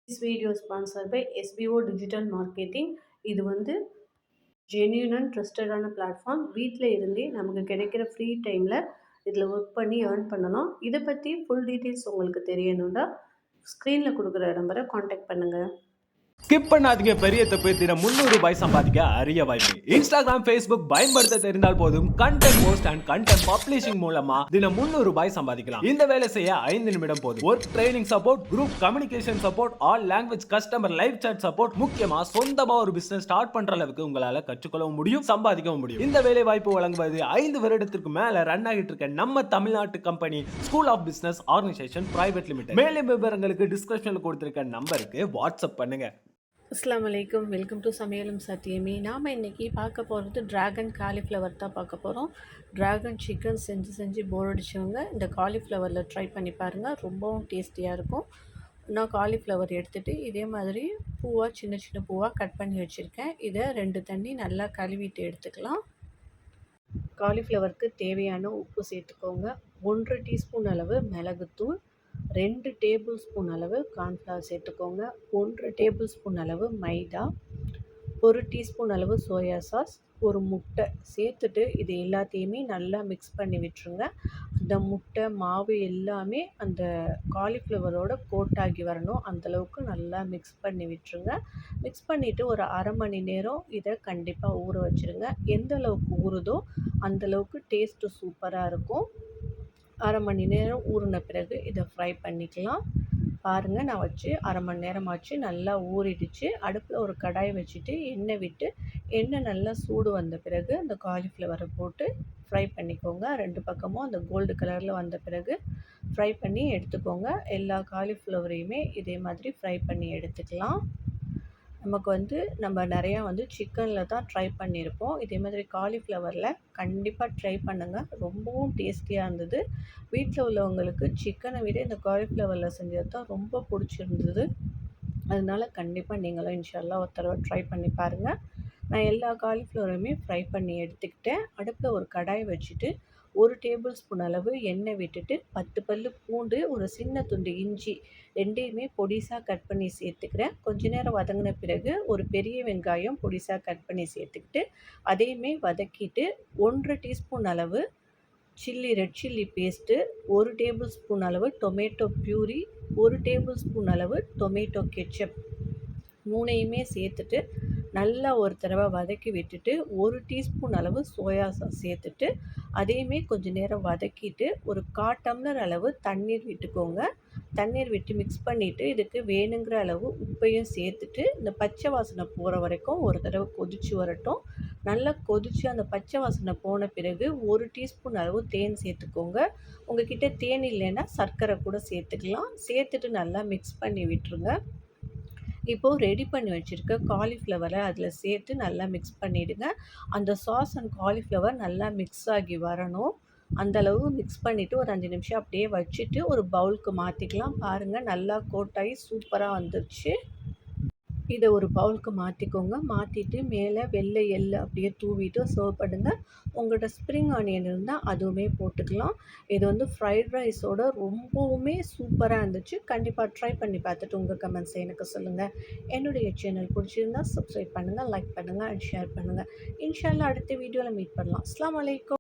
This video is sponsored by SBO Digital Marketing. இது வந்து genuine and ட்ரஸ்டடான platform. வீட்டில் இருந்தே நமக்கு கிடைக்கிற ஃப்ரீ டைமில் இதில் ஒர்க் பண்ணி ஏர்ன் பண்ணலாம். இதை பற்றி ஃபுல் டீட்டெயில்ஸ் உங்களுக்கு தெரியணும்னா ஸ்க்ரீனில் கொடுக்குற நம்பரை காண்டாக்ட் பண்ணுங்கள். ஸ்கிப் பண்ணாதீங்க, பெரிய தப்பு. தினம் 300 ரூபாய் சம்பாதிக்க அரிய வாய்ப்பு. இன்ஸ்டாகிராம், ஃபேஸ்புக் பயன்படுத்த தெரிந்தால் போதும். Content post and content publishing மூலமா தினம் 300 ரூபாய் சம்பாதிக்கலாம். இந்த வேலை செய்ய 5 நிமிடம் போதும். Work training support, group communication support, all language customer live chat support, முக்கியமா சொந்தமா ஒரு பிசினஸ் ஸ்டார்ட் பண்ற அளவுக்கு உங்களால கற்றுக்கொள்ளவும் முடியும், சம்பாதிக்கவும் முடியும். இந்த வேலை வாய்ப்பு வழங்குவது 5 வருடத்திற்கு மேல ரன் ஆகிட்டு இருக்க நம்ம தமிழ்நாட்டு company school of business organisation private limited. மேலும் விவரங்களுக்கு டிஸ்கிரிப்ஷன்ல கொடுத்திருக்க நம்பருக்கு வாட்ஸ்அப் பண்ணுங்க. அஸ்ஸலாமு அலைக்கும், வெல்கம் டு சமையலும் சத்தியமே. நாம் இன்றைக்கி பார்க்க போகிறது ட்ராகன் காலிஃப்ளவர் தான் பார்க்க போகிறோம். ட்ராகன் சிக்கன் செஞ்சு போர் அடித்தவங்க இந்த காலிஃப்ளவரில் ட்ரை பண்ணி பாருங்கள், ரொம்பவும் டேஸ்டியாக இருக்கும். நான் காலிஃப்ளவர் எடுத்துகிட்டு இதே மாதிரி பூவாக சின்ன பூவாக கட் பண்ணி வச்சுருக்கேன். இதை 2 தண்ணி நல்லா கழுவிட்டு எடுத்துக்கலாம். காலிஃப்ளவருக்கு தேவையான உப்பு சேர்த்துக்கோங்க. 1 டீஸ்பூன் அளவு மிளகுத்தூள், 2 டேபிள் ஸ்பூன் அளவு கார்ன்ஃப்ளவர் சேர்த்துக்கோங்க. 1 டேபிள் ஸ்பூன் அளவு மைதா, 1 டீஸ்பூன் அளவு சோயா சாஸ், ஒரு முட்டை சேர்த்துட்டு இது எல்லாத்தையுமே நல்லா மிக்ஸ் பண்ணி விட்டுருங்க. அந்த முட்டை மாவு எல்லாமே அந்த காலிஃப்ளவரோட கோட்டாகி வரணும், அந்தளவுக்கு நல்லா மிக்ஸ் பண்ணி விட்டுருங்க. மிக்ஸ் பண்ணிவிட்டு ஒரு அரை மணி நேரம் இதை கண்டிப்பாக ஊற வச்சுருங்க. எந்த அளவுக்கு ஊறுதோ அந்தளவுக்கு டேஸ்ட்டு சூப்பராக இருக்கும். அரை மணி நேரம் ஊறின பிறகு இதை ஃப்ரை பண்ணிக்கலாம். பாருங்கள், நான் வச்சு அரை மணி நேரம் ஆச்சு, நல்லா ஊறிடுச்சு. அடுப்பில் ஒரு கடாய் வச்சுட்டு எண்ணெய் விட்டு, எண்ணெய் நல்லா சூடு வந்த பிறகு அந்த காலிஃப்ளவரை போட்டு ஃப்ரை பண்ணிக்கோங்க. 2 பக்கமும் அந்த கோல்டு கலரில் வந்த பிறகு ஃப்ரை பண்ணி எடுத்துக்கோங்க. எல்லா காலிஃப்ளவரையுமே இதே மாதிரி ஃப்ரை பண்ணி எடுத்துக்கலாம். நமக்கு நம்ம நிறையா சிக்கனில் தான் ட்ரை பண்ணியிருப்போம். இதே மாதிரி காலிஃப்ளவரில் கண்டிப்பாக ட்ரை பண்ணுங்கள், ரொம்பவும் டேஸ்டியாக இருந்தது. வீட்டில் உள்ளவங்களுக்கு சிக்கனை விட இந்த காலிஃப்ளவரில் செஞ்சது தான் ரொம்ப பிடிச்சிருந்தது. அதனால் கண்டிப்பாக நீங்களும் இன்ஷால்லா ஒரு தடவை ட்ரை பண்ணி பாருங்கள். நான் எல்லா காலிஃப்ளவரையுமே ஃப்ரை பண்ணி எடுத்துக்கிட்டேன். அடுப்பில் ஒரு கடாய் வச்சுட்டு 1 டேபிள் ஸ்பூன் அளவு எண்ணெய் விட்டுட்டு 10 பல்லு பூண்டு, ஒரு சின்ன துண்டு இஞ்சி 2யுமே பொடிசாக கட் பண்ணி சேர்த்துக்கிறேன். கொஞ்ச நேரம் வதங்கின பிறகு ஒரு பெரிய வெங்காயம் பொடிசாக கட் பண்ணி சேர்த்துக்கிட்டு அதையுமே வதக்கிட்டு 1 டீஸ்பூன் அளவு red chilli paste, 1 table spoon அளவு டொமேட்டோ ப்யூரி, 1 டேபிள் ஸ்பூன் அளவு டொமேட்டோ கெச்சப் 3யுமே சேர்த்துட்டு நல்லா ஒரு தடவை வதக்கி விட்டுட்டு 1 டீஸ்பூன் அளவு சோயா சாஸ் சேர்த்துட்டு அதையுமே கொஞ்சம் நேரம் வதக்கிட்டு ஒரு 1/4 டம்ளர் அளவு தண்ணீர் விட்டுக்கோங்க. தண்ணீர் விட்டு மிக்ஸ் பண்ணிவிட்டு இதுக்கு வேணுங்கிற அளவு உப்பையும் சேர்த்துட்டு இந்த பச்சை வாசனை போகிற வரைக்கும் ஒரு தடவை கொதித்து வரட்டும். நல்லா கொதித்து அந்த பச்சை வாசனை போன பிறகு 1 டீஸ்பூன் அளவு தேன் சேர்த்துக்கோங்க. உங்கள் கிட்டே தேன் இல்லைன்னா சர்க்கரை கூட சேர்த்துக்கலாம். சேர்த்துட்டு நல்லா மிக்ஸ் பண்ணி விட்டுருங்க. இப்போது ரெடி பண்ணி வச்சுருக்க காலிஃப்ளவரை அதில் சேர்த்து நல்லா மிக்ஸ் பண்ணிவிடுங்க. அந்த சாஸ் அண்ட் காலிஃப்ளவர் நல்லா மிக்ஸ் ஆகி வரணும். அந்தளவு மிக்ஸ் பண்ணிவிட்டு ஒரு 5 நிமிஷம் அப்படியே வச்சுட்டு ஒரு பவுலுக்கு மாற்றிக்கலாம். பாருங்கள், நல்லா கோட்டாகி சூப்பராக வந்துருச்சு. இதை ஒரு பவுலுக்கு மாற்றிக்கோங்க. மாற்றிட்டு மேலே வெள்ளை எள்ளு அப்படியே தூவிட்டு சர்வ் பண்ணுங்கள். உங்கள்கிட்ட ஸ்ப்ரிங் ஆனியன் இருந்தால் அதுவுமே போட்டுக்கலாம். இது ஃப்ரைட் ரைஸோட ரொம்பவுமே சூப்பராக இருந்துச்சு. கண்டிப்பாக ட்ரை பண்ணி பார்த்துட்டு உங்கள் கமெண்ட்ஸை எனக்கு சொல்லுங்கள். என்னுடைய சேனல் பிடிச்சிருந்தால் சப்ஸ்கிரைப் பண்ணுங்கள், லைக் பண்ணுங்கள் அண்ட் ஷேர் பண்ணுங்கள். இன்ஷால்லா அடுத்த வீடியோவில் மீட் பண்ணலாம். அஸ்ஸலாமு அலைக்கும்.